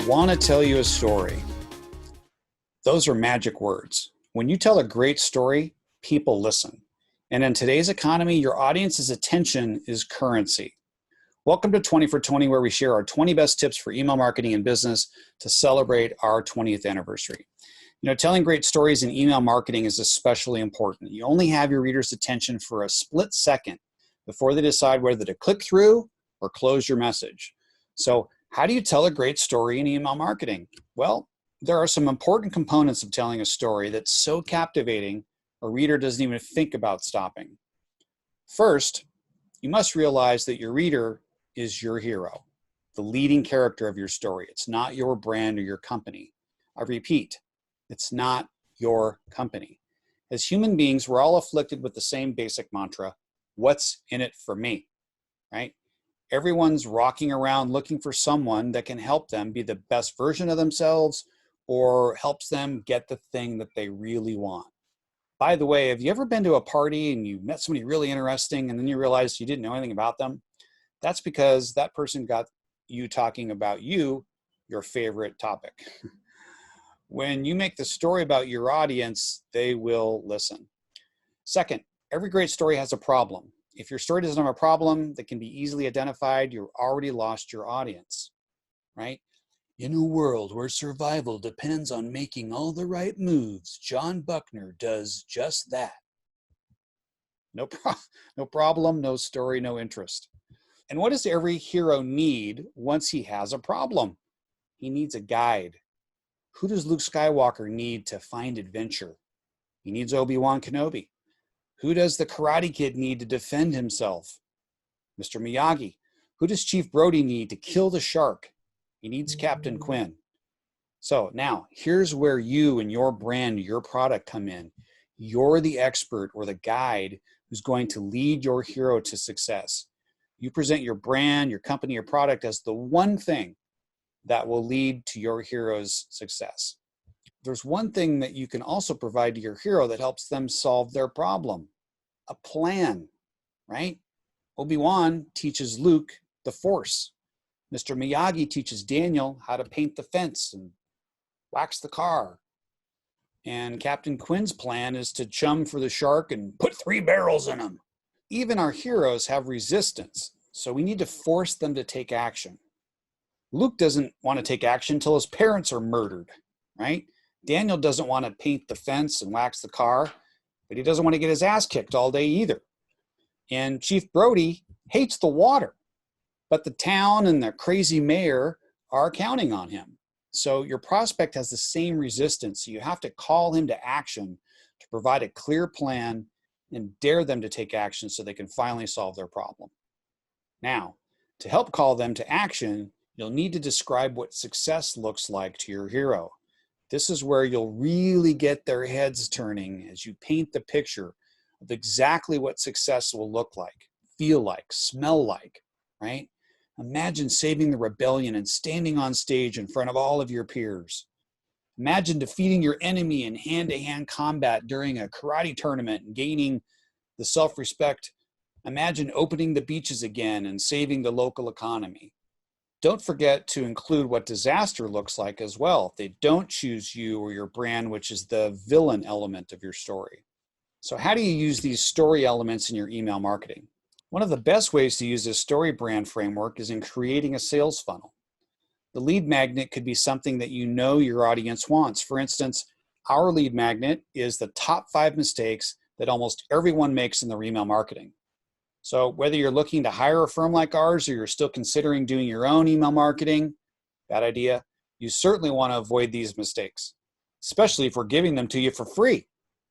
I want to tell you a story. Those are magic words. When you tell a great story, people listen. And in today's economy, your audience's attention is currency. Welcome to 20 for 20, where we share our 20 best tips for email marketing and business to celebrate our 20th anniversary. Telling great stories in email marketing is especially important. You only have your reader's attention for a split second before they decide whether to click through or close your message. So, how do you tell a great story in email marketing? Well, there are some important components of telling a story that's so captivating a reader doesn't even think about stopping. First, you must realize that your reader is your hero, the leading character of your story. It's not your brand or your company. I repeat, it's not your company. As human beings, we're all afflicted with the same basic mantra, what's in it for me, right? Everyone's rocking around looking for someone that can help them be the best version of themselves or helps them get the thing that they really want. By the way, have you ever been to a party and you met somebody really interesting and then you realized you didn't know anything about them? That's because that person got you talking about you, your favorite topic. When you make the story about your audience, they will listen. Second, every great story has a problem. If your story doesn't have a problem that can be easily identified, you've already lost your audience, right? In a world where survival depends on making all the right moves, John Buckner does just that. No problem, no story, no interest. And what does every hero need once he has a problem? He needs a guide. Who does Luke Skywalker need to find adventure? He needs Obi-Wan Kenobi. Who does the Karate Kid need to defend himself? Mr. Miyagi. Who does Chief Brody need to kill the shark? He needs Captain Quinn. So now, here's where you and your brand, your product come in. You're the expert or the guide who's going to lead your hero to success. You present your brand, your company, your product as the one thing that will lead to your hero's success. There's one thing that you can also provide to your hero that helps them solve their problem. A plan, right? Obi-Wan teaches Luke the Force. Mr. Miyagi teaches Daniel how to paint the fence and wax the car. And Captain Quinn's plan is to chum for the shark and put 3 barrels in him. Even our heroes have resistance, so we need to force them to take action. Luke doesn't want to take action until his parents are murdered, right? Daniel doesn't want to paint the fence and wax the car, but he doesn't want to get his ass kicked all day either. And Chief Brody hates the water, but the town and the crazy mayor are counting on him. So your prospect has the same resistance. So you have to call him to action to provide a clear plan and dare them to take action so they can finally solve their problem. Now, to help call them to action, you'll need to describe what success looks like to your hero. This is where you'll really get their heads turning as you paint the picture of exactly what success will look like, feel like, smell like, right? Imagine saving the rebellion and standing on stage in front of all of your peers. Imagine defeating your enemy in hand-to-hand combat during a karate tournament and gaining the self-respect. Imagine opening the beaches again and saving the local economy. Don't forget to include what disaster looks like as well if they don't choose you or your brand, which is the villain element of your story. So how do you use these story elements in your email marketing? One of the best ways to use this StoryBrand framework is in creating a sales funnel. The lead magnet could be something that you know your audience wants. For instance, our lead magnet is the top 5 mistakes that almost everyone makes in their email marketing. So whether you're looking to hire a firm like ours or you're still considering doing your own email marketing, bad idea, you certainly want to avoid these mistakes, especially if we're giving them to you for free.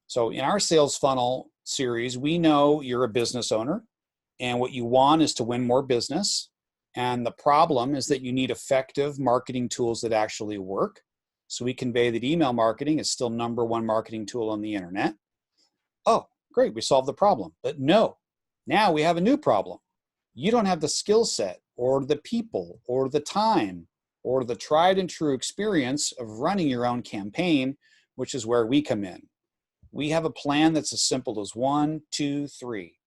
So in our sales funnel series, we know you're a business owner and what you want is to win more business. And the problem is that you need effective marketing tools that actually work. So we convey that email marketing is still #1 marketing tool on the internet. Oh, great, we solved the problem. But no. Now we have a new problem. You don't have the skill set or the people or the time or the tried and true experience of running your own campaign, which is where we come in. We have a plan that's as simple as 1, 2, 3.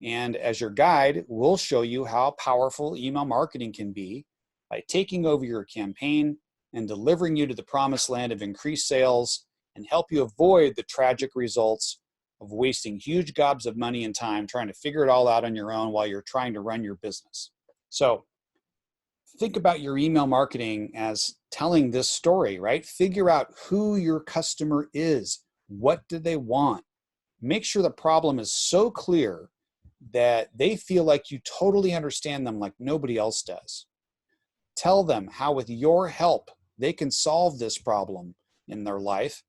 And as your guide, we'll show you how powerful email marketing can be by taking over your campaign and delivering you to the promised land of increased sales and help you avoid the tragic results of wasting huge gobs of money and time trying to figure it all out on your own while you're trying to run your business. So think about your email marketing as telling this story, right? Figure out who your customer is. What do they want? Make sure the problem is so clear that they feel like you totally understand them like nobody else does. Tell them how with your help they can solve this problem in their life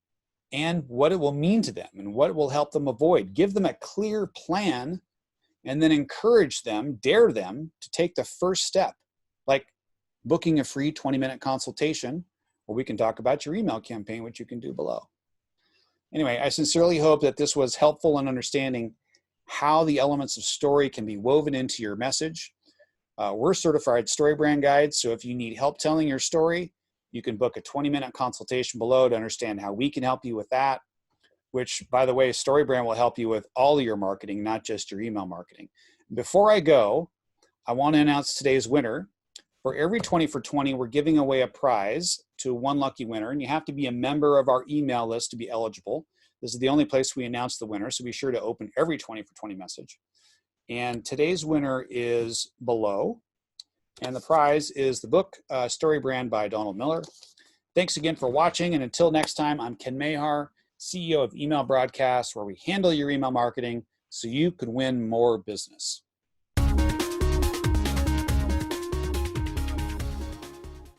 and what it will mean to them and what it will help them avoid. Give them a clear plan and then encourage them, dare them to take the first step, like booking a free 20-minute consultation where we can talk about your email campaign, which you can do below. Anyway, I sincerely hope that this was helpful in understanding how the elements of story can be woven into your message. We're certified StoryBrand guides, so if you need help telling your story, you can book a 20-minute consultation below to understand how we can help you with that, which, by the way, StoryBrand will help you with all of your marketing, not just your email marketing. Before I go, I want to announce today's winner. For every 20 for 20, we're giving away a prize to one lucky winner, and you have to be a member of our email list to be eligible. This is the only place we announce the winner, so be sure to open every 20 for 20 message. And today's winner is below, and the prize is the book StoryBrand by Donald Miller. Thanks again for watching, and until next time, I'm Ken Mahar, CEO of Email Broadcast, where we handle your email marketing so you can win more business.